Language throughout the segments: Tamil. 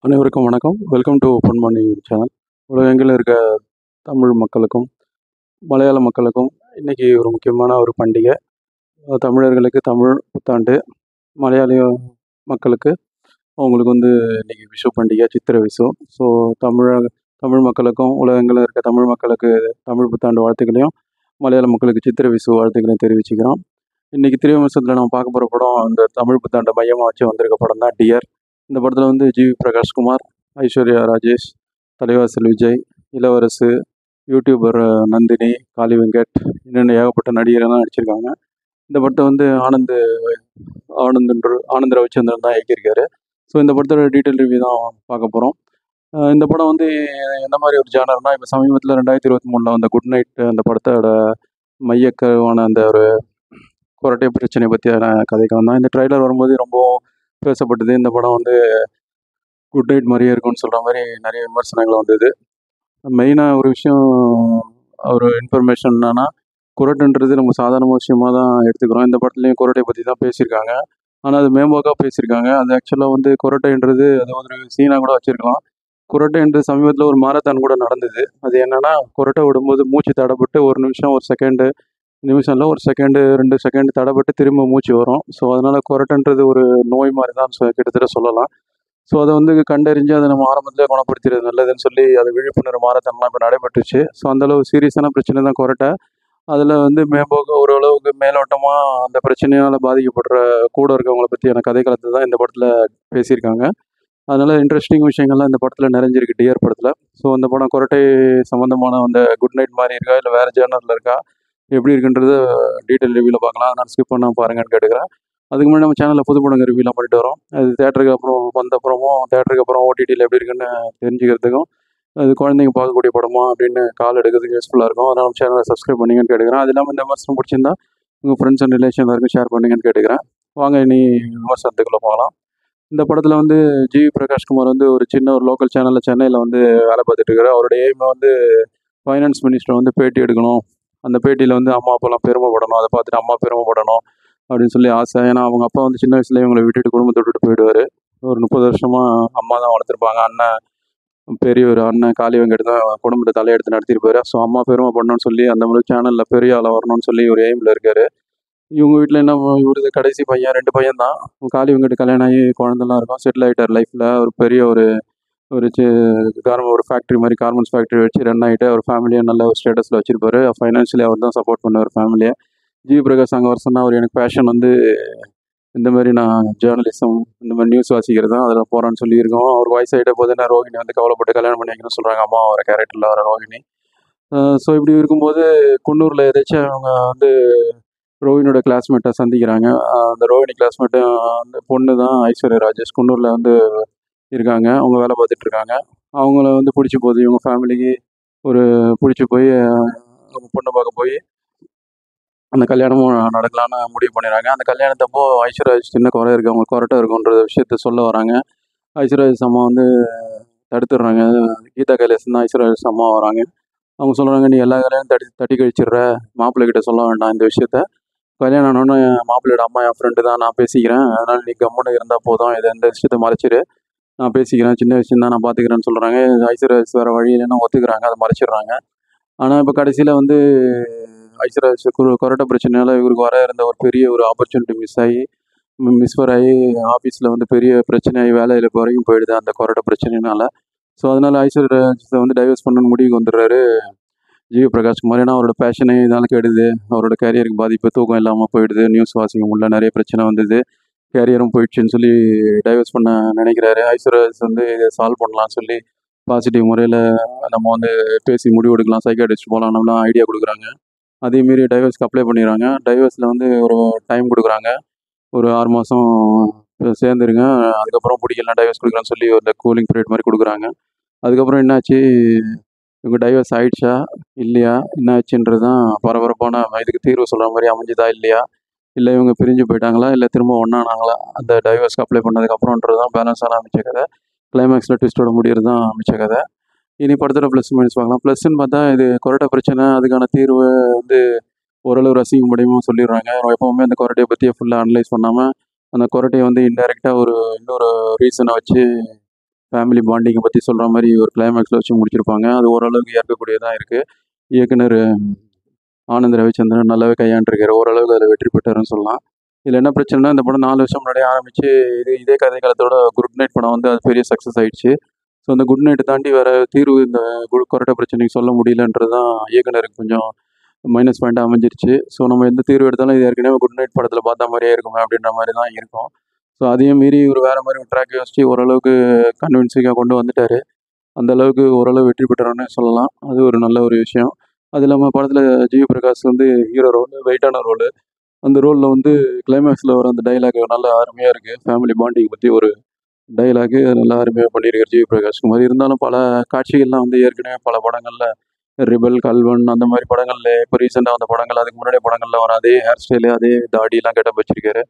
அனைவருக்கும் வணக்கம். Welcome to Ponmani channel. உலகெங்கிலும் இருக்க தமிழ் மக்களுக்கும் மலையாள மக்களுக்கும் இன்றைக்கி ஒரு முக்கியமான ஒரு பண்டிகை. தமிழர்களுக்கு தமிழ் புத்தாண்டு, மலையாள மக்களுக்கு அவங்களுக்கு இன்றைக்கி விஷு பண்டிகை, சித்திரை விஷு. ஸோ தமிழ் மக்களுக்கும் உலகெங்கிலும் இருக்க தமிழ் மக்களுக்கு தமிழ் புத்தாண்டு வாழ்த்துக்களையும், மலையாள மக்களுக்கு சித்திரை விஷு வாழ்த்துக்களையும் தெரிவிச்சுக்கிறோம். இன்றைக்கி திரைவிமர்சனத்தில் நம்ம பார்க்க போகிற படம் அந்த தமிழ் புத்தாண்டை மையமாக வச்சு வந்திருக்க படம் தான் டியர். இந்த படத்தில் ஜிவி பிரகாஷ்குமார், ஐஸ்வர்யா ராஜேஷ், தலைவாசல் விஜய், இளவரசு, யூடியூபர் நந்தினி, காளி வெங்கட், இன்னும் ஏகப்பட்ட நடிகரெல்லாம் நடிச்சிருக்காங்க. இந்த படத்தை ஆனந்த் ரவிச்சந்திரன் தான் இயக்கியிருக்காரு. ஸோ இந்த படத்தோட டீட்டெயில் ரிவ்யூ தான் பார்க்க போகிறோம். இந்த படம் எந்த மாதிரி ஒரு ஜானர்னால், இப்போ சமீபத்தில் 2023 வந்த குட் நைட் அந்த படத்தோட மையக்கருவான அந்த ஒரு கொரட்டை பிரச்சனை பற்றியான கதைக்கு தான். இந்த ட்ரைலர் வரும்போது ரொம்ப பேசப்பட்டது. இந்த படம் குட் நைட் மாதிரியே இருக்கும்னு சொல்கிற மாதிரி நிறைய விமர்சனங்கள் வந்தது. மெயினாக ஒரு விஷயம், ஒரு இன்ஃபர்மேஷன் என்னென்னா, குரட்டுன்றது நம்ம சாதாரண விஷயமாக தான் எடுத்துக்கிறோம். இந்த படத்துலேயும் குரட்டை பற்றி தான் பேசியிருக்காங்க. ஆனால் அது மேம்போக்காக பேசியிருக்காங்க. அது ஆக்சுவலாக குரட்டைன்றது அது ஒரு சீனாக கூட வச்சுருக்கலாம். குரட்டைன்றது சமீபத்தில் ஒரு மாரத்தான் கூட நடந்தது. அது என்னென்னா, குரட்டை விடும்போது மூச்சு தடைப்பட்டு ஒரு நிமிஷம், ஒரு செகண்டு, நிமிஷம்ல ஒரு செகண்டு 2 செகண்டு தடைப்பட்டு திரும்ப மூச்சு வரும். ஸோ அதனால் குரட்டைன்றது ஒரு நோய் மாதிரி தான் கிட்டத்தட்ட சொல்லலாம். ஸோ அதை கண்டறிஞ்சு அதை நம்ம ஆரம்பத்திலே குணப்படுத்துறது நல்லதுன்னு சொல்லி அது விழிப்புணர்வு மாரத்தான்லாம் இப்போ நடைபெற்றுச்சு. ஸோ அந்தளவு சீரியஸான பிரச்சனை தான் குரட்டை. அதில் மேம்போக்கு ஓரளவுக்கு மேலோட்டமாக அந்த பிரச்சனையால் பாதிக்கப்படுற கூட இருக்கவங்கள பற்றியான கதைக்களத்தை தான் இந்த படத்தில் பேசியிருக்காங்க. அதனால் இன்ட்ரெஸ்டிங் விஷயங்கள்லாம் இந்த படத்தில் நிறைஞ்சிருக்கு டியர் படத்தில். ஸோ அந்த படம் குரட்டை சம்மந்தமான அந்த குட் நைட் மாதிரி இருக்கா, இல்லை வேறு ஜேர்னரில் இருக்கா, எப்படி இருக்குன்றது டீட்டெயில் ரிவ்யூவில் பார்க்கலாம். அதனால் ஸ்கிப் பண்ணாமல் பாருங்கன்னு கேட்டுக்கிறேன். அதுக்கு முன்னாடி நம்ம சேனலில் புது படங்கள் ரிவ்யூலாம் பண்ணிட்டு வரோம். அது தேட்டருக்கு அப்புறம் வந்தப்புறமும் தேட்டருக்கு அப்புறம் ஓடிடியில் எப்படி இருக்குன்னு தெரிஞ்சுக்கிறதுக்கும், அது குழந்தைங்க பார்க்கக்கூடிய படமா அப்படின்னு கால் எடுக்கிறதுக்கு யூஸ்ஃபுல்லாக இருக்கும். அதனால் நம்ம சேனலை சப்ஸ்கிரைப் பண்ணிங்கன்னு கேட்டுக்கிறேன். அது இல்லாமல் இந்த விமர்சனம் பிடிச்சிருந்தா உங்கள் ஃப்ரெண்ட்ஸ் அண்ட் ரிலேஷன் எல்லாருக்கும் ஷேர் பண்ணுங்கன்னு கேட்டுக்கிறேன். வாங்க இனி விமர்சனத்துக்குள்ளே போகலாம். இந்த படத்தில் ஜிவி பிரகாஷ்குமார் ஒரு சின்ன ஒரு லோக்கல் சேனலில் சென்னையில் வேலை பார்த்துட்டு இருக்காரு. அவருடைய எய்மை ஃபைனான்ஸ் மினிஸ்டர் பேட்டி எடுக்கணும். அந்த பேட்டியில் அம்மா அப்பாலாம் பெருமைப்படணும், அதை பார்த்துட்டு அம்மா பெருமைப்படணும் அப்படின்னு சொல்லி ஆசை. ஏன்னா அவங்க அப்பா சின்ன வயசுலேயே இவங்களை விட்டுட்டு குடும்பத்தை விட்டுட்டு போயிடுவார். ஒரு 30 வருஷமாக அம்மா தான் வளர்த்துருப்பாங்க. பெரிய ஒரு அண்ணன் காளி வெங்கட் தான் குடும்பத்தை தலையெடுத்து நடத்திருப்பாரு. ஸோ அம்மா பெருமைப்படணும்னு சொல்லி அந்த மாதிரி சேனலில் பெரிய ஆளாக வரணும்னு சொல்லி ஒரு எய்மில் இருக்கார். இவங்க வீட்டில் என்ன, இவரது கடைசி பையன், 2 பையன் தான். காளி வெங்கட் கல்யாணம் ஆகி குழந்தைலாம் இருக்கும், செட்டில் ஆகிட்டார் லைஃப்பில். ஒரு பெரிய ஒரு ஃபேக்ட்ரி மாதிரி கார்மெண்ட்ஸ் ஃபேக்ட்ரி வச்சு ரன் ஆகிட்டு அவர் ஃபேமிலியை நல்ல ஒரு ஸ்டேட்டஸில் வச்சுருப்பாரு. ஃபைனான்ஷியலி அவர் தான் சப்போர்ட் பண்ணுவார் ஃபேமிலியை. ஜிவி பிரகாஷ் அங்கே வர சொன்னால் அவர் எனக்கு பேஷன் இந்த மாதிரி நான் ஜேர்னலிசம், இந்த மாதிரி நியூஸ் வாசிக்கிறது தான், அதில் போகிறான்னு சொல்லியிருக்கோம். அவருக்கு வயசாகிட்ட போதுன்னா ரோஹிணி கவலைப்பட்டு கல்யாணம் பண்ணி வைக்கணும்னு சொல்கிறாங்க, அம்மா வர கேரக்டரில் வர ரோஹிணி. ஸோ இப்படி இருக்கும்போது குன்னூரில் எதாச்சும் அவங்க ரோஹினியோட கிளாஸ்மேட்டை சந்திக்கிறாங்க. அந்த ரோஹினி கிளாஸ்மேட்டு அந்த பொண்ணு தான் ஐஸ்வர்யா ராஜேஷ். குன்னூரில் இருக்காங்க, அவங்க வேலை பார்த்துட்ருக்காங்க. அவங்கள பிடிச்சி போகுது இவங்க ஃபேமிலிக்கு. பிடிச்சி போய் அவங்க பொண்ணை பார்க்க போய் அந்த கல்யாணமும் நடக்கலான்னு முடிவு பண்ணிடுறாங்க. அந்த கல்யாணத்தப்போ ஐஸ்வர்யா சின்ன குறை இருக்குது, அவங்க குரட்டை இருக்குன்ற விஷயத்த சொல்ல வராங்க. ஐஸ்வர்யா அம்மா தடுத்துடுறாங்க. கீதா கைலாசம் தான் ஐஸ்வர்யா அம்மா வராங்க. அவங்க சொல்கிறாங்க, நீ எல்லா கல்யாணம் தட்டி கழிச்சிடுற, மாப்பிள்ளைகிட்ட சொல்ல வேண்டாம் இந்த விஷயத்த. கல்யாணம் ஆனோன்னு மாப்பிள்ளையோட அம்மா என் ஃப்ரெண்டு தான், நான் பேசிக்கிறேன், அதனால் நீ கம்முன்னு இருந்தால் போதும், இதை இந்த விஷயத்த மறைச்சிரு, நான் பேசிக்கிறேன், சின்ன விஷயம் தான், நான் பார்த்துக்கிறேன்னு சொல்கிறாங்க. ஐஸ்வர்யா வேறு வழி இல்லைன்னா ஒத்துக்கிறாங்க, அதை மறைச்சிடுறாங்க. ஆனால் இப்போ கடைசியில் ஐஸ்வர்யா கொரோட்டா பிரச்சனையால் இவருக்கு வர இருந்த ஒரு பெரிய ஒரு ஆப்பர்ச்சுனிட்டி மிஸ்ஃபர் ஆகி ஆஃபீஸில் பெரிய பிரச்சனையாகி வேலை இழப்பு வரைக்கும் போயிடுது அந்த கொரோட்டா பிரச்சனைனால. ஸோ அதனால் ஐஸ்வர்யா டைவர்ஸ் பண்ணணும்னு முடிவுக்கு வந்துடுறாரு ஜிவி பிரகாஷ்குமார். ஏன்னா அவரோட பேஷனே இதனால் கெடுது, அவரோட கேரியருக்கு பாதிப்பு, தூக்கம் இல்லாமல் போயிடுது, நியூஸ் வாசிக்க முடியல, நிறைய பிரச்சனை வந்தது, கேரியரும் போயிடுச்சுன்னு சொல்லி டைவர்ஸ் பண்ண நினைக்கிறாரு. ஐஸ்வர்யா இதை சால்வ் பண்ணலாம்னு சொல்லி பாசிட்டிவ் முறையில் நம்ம பேசி முடிவு எடுக்கலாம், சைக்காட்ரிஸ்ட் போகலாம், நம்மளாம் ஐடியா கொடுக்குறாங்க. அதேமாரி டைவர்ஸ்க்கு அப்ளை பண்ணிடுறாங்க. டைவர்ஸில் ஒரு டைம் கொடுக்குறாங்க, ஒரு 6 மாதம் சேர்ந்துருங்க, அதுக்கப்புறம் பிடிக்கலாம் டைவர்ஸ் கொடுக்குறான்னு சொல்லி ஒரு கூலிங் பீரியட் மாதிரி கொடுக்குறாங்க. அதுக்கப்புறம் என்னாச்சு, இவங்க டைவர்ஸ் ஆகிடுச்சா இல்லையா, என்ன ஆச்சுன்றது தான் பரபரப்பான. இதுக்கு தீர்வு சொல்கிற மாதிரி அமைஞ்சுதா இல்லையா, இல்லை இவங்க பிரிஞ்சு போயிட்டாங்களா, இல்லை திரும்ப ஒன்றானாங்களா அந்த டைவர்ஸ்க்கு அப்ளை பண்ணதுக்கப்புறம்ன்றது தான் பேலன்ஸான அமைச்ச கதை. கிளைமேக்ஸில் ட்விஸ்டோட முடியறது தான் அமைச்ச கதை. இனி படத்தோட ப்ளஸ் மைனஸ் பார்க்கலாம். ப்ளஸ்ன்னு பார்த்தா இது கொரோட்டா பிரச்சனை, அதுக்கான தீர்வு ஓரளவு ரசிக்க முடியுமா சொல்லிடுறாங்க. எப்போவுமே அந்த கொரோட்டையை பற்றியே ஃபுல்லாக அனலைஸ் பண்ணாமல் அந்த கொரட்டையை வந்து இன்டைரக்டாக இன்னொரு ரீசனை வச்சு ஃபேமிலி பாண்டிங்கை பற்றி சொல்கிற மாதிரி ஒரு கிளைமேக்ஸில் வச்சு முடிச்சிருப்பாங்க. அது ஓரளவுக்கு ஏற்கக்கூடியதாக இருக்குது. இயக்குனர் ஆனந்த் ரவிச்சந்திரன் நல்லாவே கையாண்டிருக்காரு. ஓரளவுக்கு அதில் வெற்றி பெற்றாருன்னு சொல்லலாம். இதில் என்ன பிரச்சனைனா, இந்த படம் 4 வருஷம் முன்னாடியே ஆரம்பித்து இதே கதை காலத்தோட குட் நைட் படம் வந்து அது பெரிய சக்ஸஸ் ஆயிடுச்சு. ஸோ அந்த குட் நைட்டை தாண்டி வேறு தீர்வு இந்த கொரட்டை பிரச்சனைக்கு சொல்ல முடியலன்றது தான் இயக்குனருக்கு கொஞ்சம் மைனஸ் பாயிண்ட்டாக அமைஞ்சிருச்சு. ஸோ நம்ம எந்த தீர்வு எடுத்தாலும் இது ஏற்கனவே குட் நைட் படத்தில் பார்த்த மாதிரியே இருக்குமே அப்படின்ற மாதிரி தான் இருக்கும். ஸோ அதையும் மீறி இவர் வேறு மாதிரி ஒரு ட்ராக் யோசிச்சு ஓரளவுக்கு கன்வின்சிங்காக கொண்டு வந்துட்டார். அந்த அளவுக்கு ஓரளவு வெற்றி பெற்றாருன்னு சொல்லலாம். அது ஒரு நல்ல ஒரு விஷயம். அது இல்லாமல் படத்தில் ஜிவி பிரகாஷ் வந்து ஹீரோ ரோல், வெயிட்டான ரோலு. அந்த ரோலில் வந்து கிளைமேக்ஸில் வர அந்த டைலாக் நல்லா அருமையாக இருக்குது. ஃபேமிலி பாண்டிங் பற்றி ஒரு டைலாகு நல்லா அருமையாக பண்ணியிருக்காரு ஜிவி பிரகாஷ்குமார். இருந்தாலும் பல காட்சிகள்லாம் வந்து ஏற்கனவே பல படங்களில் ரிபல், கல்வன் அந்த மாதிரி படங்கள்ல இப்போ ரீசெண்டாக வந்த படங்கள், அதுக்கு முன்னாடியே படங்கள்ல வர அதே ஹேர் ஸ்டைலு, அதே தாடிலாம் கெட்டப் வச்சிருக்காரு.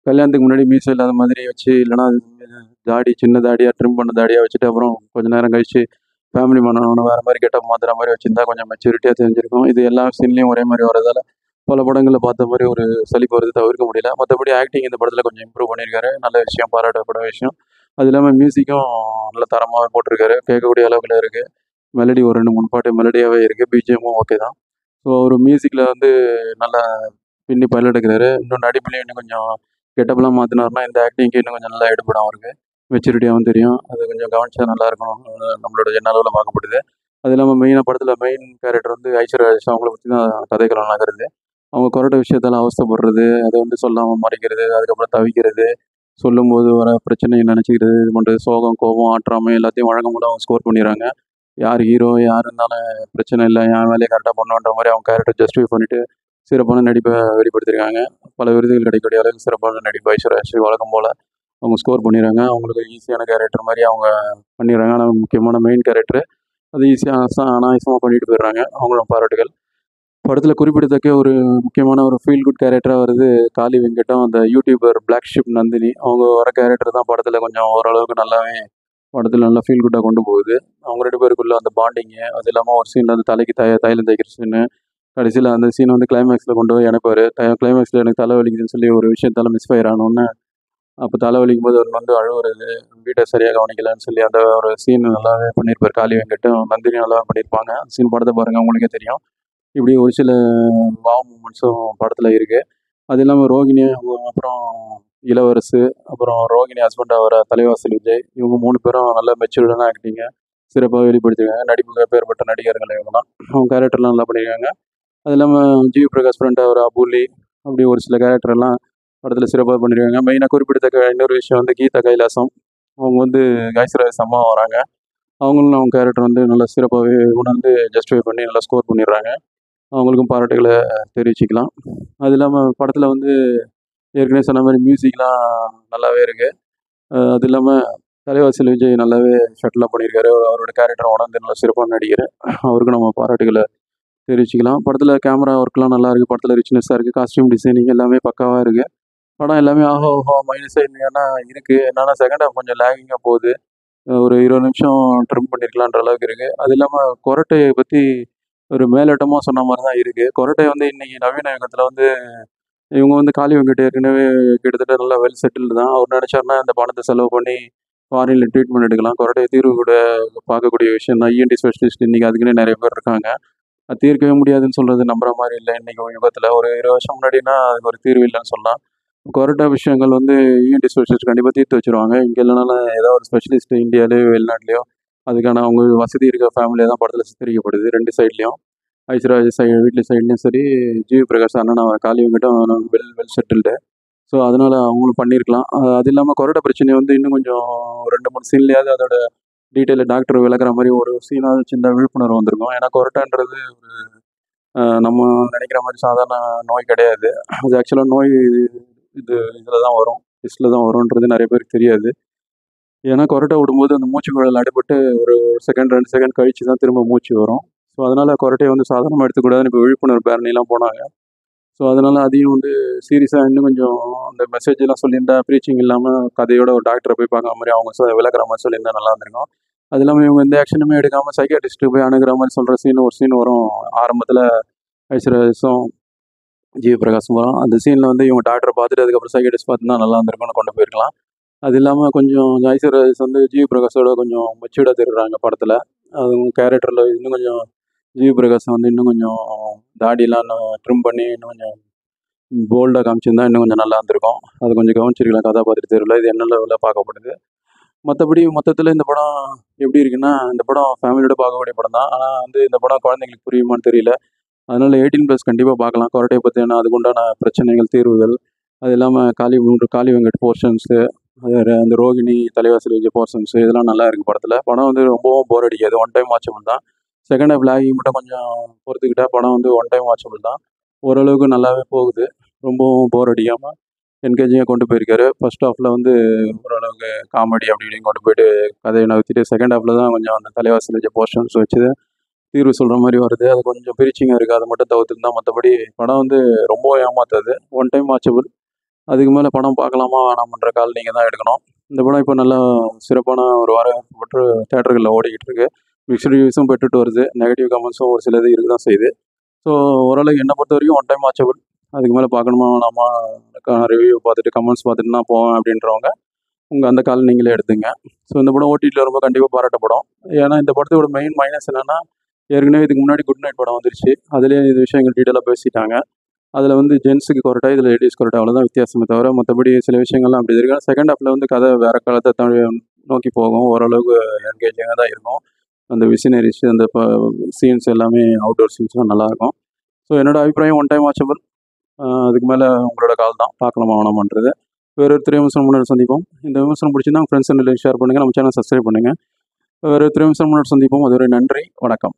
கல்யாணத்துக்கு முன்னாடி மீசை இல்லாத மாதிரி வச்சு, இல்லைனா தாடி சின்ன தாடியாக ட்ரிம் பண்ண தாடியாக வச்சுட்டு, அப்புறம் கொஞ்ச நேரம் கழிச்சு ஃபேமிலி மேன் ஆனவொன்னே வேறு மாதிரி கெட்டப் மாற்றுற மாதிரி வச்சுருந்தா கொஞ்சம் மெச்சூரிட்டியாக தெரிஞ்சிருக்கும். இது எல்லா சீன்லேயும் ஒரே மாதிரி வரதால பல படங்களில் பார்த்த மாதிரி ஒரு சலிப்பு வருது, தவிர்க்க முடியல. மற்றபடி ஆக்டிங் இந்த படத்தில் கொஞ்சம் இம்ப்ரூவ் பண்ணியிருக்காரு. நல்ல விஷயம், பாராட்டப்பட விஷயம். அது இல்லாமல் மியூசிக்கும் நல்ல தரமாக போட்டிருக்காரு. கேட்கக்கூடிய அளவுக்குள்ள இருக்குது. மெலடி ஒரு 2, 3 பாட்டு மெலடியாகவே இருக்குது. பிஜிஎம்மும் ஓகே தான். ஸோ ஒரு மியூசிக்கில் வந்து நல்லா பின்னி பயிலெடுக்கிறாரு. இன்னும் நடிப்புலையும் இன்னும் கொஞ்சம் கெட்டப்லாம் மாற்றினாருன்னா இந்த ஆக்டிங்க்கு இன்னும் கொஞ்சம் நல்லா எடுபடும் அவருக்கு. மெச்சூரிட்டியாகவும் தெரியும். அது கொஞ்சம் கவனிச்சா நல்லாயிருக்கும். நம்மளோட எண்ணளவில் பார்க்கப்படுது. அது இல்லாமல் மெயினாக படத்தில் மெயின் கேரக்டர் வந்து ஐஸ்வர்யா ராஜேஷ். அவங்கள பற்றி தான் கதைக்களம் நகருது. அவங்க கொரட்டை விஷயத்தால் அவஸ்தைப்படுறது, அதை வந்து சொல்லாமல் மறைக்கிறது, அதுக்கப்புறம் தவிக்கிறது, சொல்லும்போது வர பிரச்சனையை நினச்சிக்கிறது, இது பண்ணுறது, சோகம், கோபம், ஆற்றாமை எல்லாத்தையும் வழக்கம் போல அவங்க ஸ்கோர் பண்ணிடுறாங்க. யார் ஹீரோ, யார் இருந்தாலும் பிரச்சனை இல்லை, என் வேலையை கரெக்டாக பண்ணுவேன்ற மாதிரி அவங்க கேரக்டர் ஜஸ்டிஃபை பண்ணிவிட்டு சிறப்பான நடிப்பை வெளிப்படுத்தியிருக்காங்க. பல விருதுகள் கிடைக்கக்கூடிய அளவுக்கு சிறப்பான நடிப்பு ஐஸ்வர்யா ராஜேஷ் வழக்கம் போல் அவங்க ஸ்கோர் பண்ணிடுறாங்க. அவங்களுக்கு ஈஸியான கேரக்டர் மாதிரி அவங்க பண்ணிடுறாங்க. ஆனால் முக்கியமான மெயின் கேரக்டர் அது ஈஸியாக அனாயசமாக பண்ணிட்டு போயிடுறாங்க. அவங்களோட பாராட்டுகள். படத்தில் குறிப்பிடத்தக்க ஒரு முக்கியமான ஒரு ஃபீல் குட் கேரக்டராக வருது காளி வெங்கட்டும், அந்த யூடியூபர் பிளாக் ஷிப் நந்தினி. அவங்க வர கேரக்டர் தான் படத்தில் கொஞ்சம் ஓரளவுக்கு நல்லாவே படத்தில் நல்லா ஃபீல் குட்டாக கொண்டு போகுது. அவங்க 2 பேருக்குள்ள அந்த பாண்டிங்கு, அது இல்லாமல் ஒரு சீனில் வந்து தலைக்கு தைலம் தேய்க்கிற சீனு, கடைசியில் அந்த சீனை வந்து கிளைமேக்ஸில் கொண்டு போய் இணைப்பார். கிளைமேக்ஸில் எனக்கு தலை வலிக்குதுன்னு சொல்லி ஒரு விஷயத்தால் மிஸ்ஃபயர் ஆனோன்னே, அப்போ தலை வலிக்கும் போது அவர் வந்து அழுவுறது, வீட்டை சரியாக கவனிக்கலன்னு சொல்லி அந்த ஒரு சீன் நல்லாவே பண்ணியிருப்பார் காளி வெங்கட்டும். நந்தினி நல்லாவே பண்ணியிருப்பாங்க. அந்த சீன் படத்தை பாருங்கள், உங்களுக்கே தெரியும். இப்படி ஒரு சில வாவ் மூமெண்ட்ஸும் படத்தில் இருக்குது. அது இல்லாமல் ரோகிணி, அப்புறம் இளவரசு, அப்புறம் ரோகிணி ஹஸ்பண்ட் ஆகிற தலைவாசல் விஜய், இவங்க 3 பேரும் நல்ல மெச்சூர்டான ஆக்டிங்கை சிறப்பாக வெளிப்படுத்தியிருக்காங்க. நடிப்புக்கு பேர்பட்ட நடிகர்கள் இவங்கலாம். அவங்க கேரக்டர்லாம் நல்லா பண்ணியிருக்காங்க. அது இல்லாமல் ஜிவி பிரகாஷ் ஃப்ரெண்ட் ஆகிற அபூலி, அப்படி ஒரு சில கேரக்டர்லாம் படத்தில் சிறப்பாக பண்ணியிருக்காங்க. மெயினாக குறிப்பிடத்தக்க இன்னொரு விஷயம் வந்து கீதா கைலாசம். அவங்க வந்து ஐஸ்வர்யா அம்மா வராங்க. அவங்களும் அவங்க கேரக்டர் வந்து நல்லா சிறப்பாகவே உணர்ந்து ஜஸ்டிஃபை பண்ணி நல்லா ஸ்கோர் பண்ணிடுறாங்க. அவங்களுக்கும் பாராட்டுகளை தெரிவிச்சுக்கலாம். அது இல்லாமல் படத்தில் வந்து ஏற்கனவே சொன்ன மாதிரி மியூசிக்லாம் நல்லாவே இருக்குது. அது இல்லாமல் தலைவாசல் விஜய் நல்லாவே ஷட்டிலாக பண்ணியிருக்காரு. அவரோட கேரக்டரை உணர்ந்து நல்லா சிறப்பாக நடிகர். அவருக்கும் நம்ம பாராட்டுகளை தெரிவிச்சுக்கலாம். படத்தில் கேமரா ஒர்க்லாம் நல்லா இருக்குது. படத்தில் ரிச்னஸ்ஸாக இருக்குது. காஸ்டியூம் டிசைனிங் எல்லாமே பக்காவாக இருக்குது. படம் எல்லாமே ஆஹா ஓஹோ மைனஸாக இல்லையானா இருக்குது. என்னன்னா செகண்ட் ஹாஃப் கொஞ்சம் லேகிங்காக போகுது. ஒரு 20 நிமிஷம் ட்ரிம் பண்ணியிருக்கலான்ற அளவுக்கு இருக்குது. அது இல்லாமல் கொரட்டையை பற்றி ஒரு மேலோட்டமாக சொன்ன மாதிரி தான் இருக்குது. கொரட்டை வந்து இன்றைக்கி நவீன யுகத்தில் வந்து இவங்க வந்து காளி வெங்கட் ஏற்கனவே கிட்டத்தட்ட நல்லா வெல் செட்டில்டு தான். அவர் நினச்சாருன்னா இந்த பணத்தை செலவு பண்ணி ஃபாரினில் ட்ரீட்மெண்ட் எடுக்கலாம். கொரட்டை தீர்வு கூட பார்க்கக்கூடிய விஷயம் தான். இஎன்டி ஸ்பெஷலிஸ்ட் இன்றைக்கி அதுக்குன்னே நிறைய பேர் இருக்காங்க. அது தீர்க்கவே முடியாதுன்னு சொல்கிறது நம்புற மாதிரி இல்லை. இன்றைக்கி யுகத்தில் ஒரு 20 வருஷம் முன்னாடினா அதுக்கு ஒரு தீர்வு இல்லைன்னு சொல்லலாம். கொரட்டை விஷயங்கள் வந்து இஎன்டி ஸ்பெஷலிஸ்ட் கண்டிப்பாக தீர்த்து வச்சுருவாங்க. இங்கே இல்லைனாலும் ஏதாவது ஒரு ஸ்பெஷலிஸ்ட் இந்தியாவிலேயோ வெளிநாட்டிலையோ அதுக்கான அவங்க வசதி இருக்க ஃபேமிலியாக தான் படத்தில் சித்தரிக்கப்படுது 2 சைட்லேயும். ஐஸ்வர்யா வீட்ல சைட்லேயும் சரி, ஜிவி பிரகாஷ் அண்ணன் காளி வெங்கட்டும் வெல் செட்டில்டு. ஸோ அதனால் அவங்களும் பண்ணியிருக்கலாம். அது இல்லாமல் கொரட்டை பிரச்சனையை வந்து இன்னும் கொஞ்சம் 2, 3 சீன்லேயாவது அதோட டீட்டெயிலை டாக்டர் விளக்குற மாதிரி ஒரு சீனாவது சின்ன விழிப்புணர்வு வந்திருக்கும். ஏன்னா கொரட்டைன்றது நம்ம நினைக்கிற மாதிரி சாதாரண நோய் கிடையாது. அது ஆக்சுவலாக நோய் இதில் தான் வரும், லிஸ்ட்டில் தான் வரும்ன்றது நிறைய பேருக்கு தெரியாது. ஏன்னா கொரட்டை விடும்போது அந்த மூச்சு குழல் அடைபட்டு ஒரு செகண்ட் 2 செகண்ட் கழித்து தான் திரும்ப மூச்சு வரும். ஸோ அதனால் கொரட்டையை வந்து சாதாரணமாக எடுத்துக்கூடாதுன்னு இப்போ விழிப்புணர்வு பேரணிலாம் போனாங்க. ஸோ அதனால் அதையும் வந்து சீரியஸாக இன்னும் கொஞ்சம் அந்த மெசேஜெல்லாம் சொல்லியிருந்தா, ப்ரீச்சிங் இல்லாமல் கதையோட ஒரு டாக்டரை போய் பார்க்குற மாதிரி அவங்க விளக்குற மாதிரி சொல்லியிருந்தா நல்லா இருந்திருக்கும். அது இல்லாமல் இவங்க எந்த ஆக்ஷனுமே எடுக்காமல் சைக்காட்ரிஸ்ட்டு போய் அணுகிற மாதிரி சொல்கிற ஒரு சீன் வரும் ஆரம்பத்தில். ஐஸ்வர்யாஸும் ஜிவி பிரகாஷ் படம். அந்த சீனில் வந்து இவங்க டாக்டரை பார்த்துட்டு அதுக்கப்புறம் சைக்கியாட்ரிஸ்ட் பார்த்துருந்தா நல்லா இருந்திருக்கும்னு கொண்டு போயிருக்கலாம். அது இல்லாமல் கொஞ்சம் ஐஸ்வர்யா வந்து ஜிவி பிரகாஷோட கொஞ்சம் மெச்சூர்டாக தெரியுறாங்க படத்தில். அவங்க கேரக்டரில் இன்னும் கொஞ்சம் ஜிவி பிரகாஷ் வந்து இன்னும் கொஞ்சம் தாடியெல்லாம் இன்னும் ட்ரிம் பண்ணி இன்னும் கொஞ்சம் போல்டாக காமிச்சிருந்தா இன்னும் கொஞ்சம் நல்லா இருந்திருக்கும். அது கொஞ்சம் கவனிச்சிருக்கலாம் கதாபாத்திர தேர்வில். இது என்ன லெவலில் பார்க்கப்படுது. மற்றபடி மொத்தத்தில் இந்த படம் எப்படி இருக்குன்னா, இந்த படம் ஃபேமிலியோட பார்க்கக்கூடிய படம் தான். ஆனால் வந்து இந்த படம் குழந்தைங்களுக்கு புரியுமான்னு தெரியல. அதனால் 18+ கண்டிப்பாக பார்க்கலாம். கொரட்டையை பற்றின அதுக்குண்டான பிரச்சனைகள், தீர்வுகள், அது இல்லாமல் காளி வெங்கட் போர்ஷன்ஸு, அந்த ரோகிணி தலைவாசல் விஜய் போர்ஷன்ஸு இதெல்லாம் நல்லா இருக்குது படத்தில். படம் வந்து ரொம்பவும் போர் அடிக்காது. ஒன் டைம் வாட்சபிள் தான். செகண்ட் ஹாஃப் லாகிங் மட்டும் கொஞ்சம் பொறுத்துக்கிட்டால் படம் வந்து ஒன் டைம் வாட்சபிள் தான். ஓரளவுக்கு நல்லாவே போகுது. ரொம்பவும் போர் அடிக்காமல் என்கேஜிங்காக கொண்டு போயிருக்காரு. ஃபர்ஸ்ட் ஹாஃபில் வந்து ஓரளவுக்கு காமெடி அப்படி இப்படின்னு கொண்டு போயிட்டு கதையை நகர்த்திட்டு, செகண்ட் ஹாஃபில் தான் கொஞ்சம் அந்த தலைவாசல் விஜய் போர்ஷன்ஸ் வச்சு தீர்வு சொல்கிற மாதிரி வருது. அது கொஞ்சம் பிரிச்சிங்காக இருக்குது. அதை மட்டும் தவிர்த்துருந்தா மற்றபடி படம் வந்து ரொம்ப ஏமாத்தாது. One time watchable. அதுக்கு மேலே படம் பார்க்கலாமா வேணாமன்ற கால் நீங்கள் தான் எடுக்கணும். இந்த படம் இப்போ நல்லா சிறப்பான ஒரு வரவேற்பு தேட்டர்களில் ஓடிக்கிட்டு இருக்கு. மிக்ஸ்டு ரிவ்யூஸும் பெற்றுட்டு வருது. நெகட்டிவ் கமெண்ட்ஸும் ஒரு சிலது இருக்க தான் செய்யுது. ஸோ ஓரளவுக்கு என்னை பொறுத்த வரைக்கும் ஒன் டைம் வாட்சபிள். அதுக்கு மேலே பார்க்கணுமா வேணாமா ரிவ்யூ பார்த்துட்டு கமெண்ட்ஸ் பார்த்துட்டு நான் போவேன் அப்படின்றவங்க உங்கள் அந்த கால் நீங்களே எடுத்துங்க. ஸோ இந்த படம் ஓடிடியில் ரொம்ப கண்டிப்பாக பாராட்டப்படும். ஏன்னா இந்த படத்தோட மெயின் மைனஸ் என்னென்னா, ஏற்கனவே இதுக்கு முன்னாடி குட் நைட் படம் வந்துருச்சு. அதுலேயே இது விஷயங்கள் டீட்டெயிலாக பேசிட்டாங்க. அதில் வந்து ஜென்ஸுக்கு கொரட்டா, இதில் லேடிஸ் கொரட்டா, அவ்வளோதான் வித்தியாசமே தவிர மற்றபடி சில விஷயங்கள்லாம் அப்படி இருக்கு. செகண்ட் ஹாஃபில் வந்து கதை வேறு காலத்தை நோக்கி போகும். ஓரளவுக்கு என்கேஜிங்காக தான் இருக்கும். அந்த விசினரிஸ், அந்த சீன்ஸ் எல்லாமே அவுட்டோர் சீன்ஸ்லாம் நல்லாயிருக்கும். ஸோ என்னோடய அபிப்பிராயம் ஒன் டைம் வாட்சபிள். அதுக்கு மேலே உங்களோட கால் தான். பார்க்கலாமா வேணாமான்றது. வேறு ஒரு விமர்சனம் முன்னாடி சந்திப்போம். இந்த விமர்சனம் பிடிச்சிருந்தா ஃப்ரெண்ட்ஸ் அண்ட் ரிலேஷன் ஷேர் பண்ணுங்கள். நம்ம சேனல் சப்ஸ்கிரைப் பண்ணுங்கள். வேறு விமர்சனம் முன்னாடி சந்திப்போம். அதுவரை நன்றி, வணக்கம்.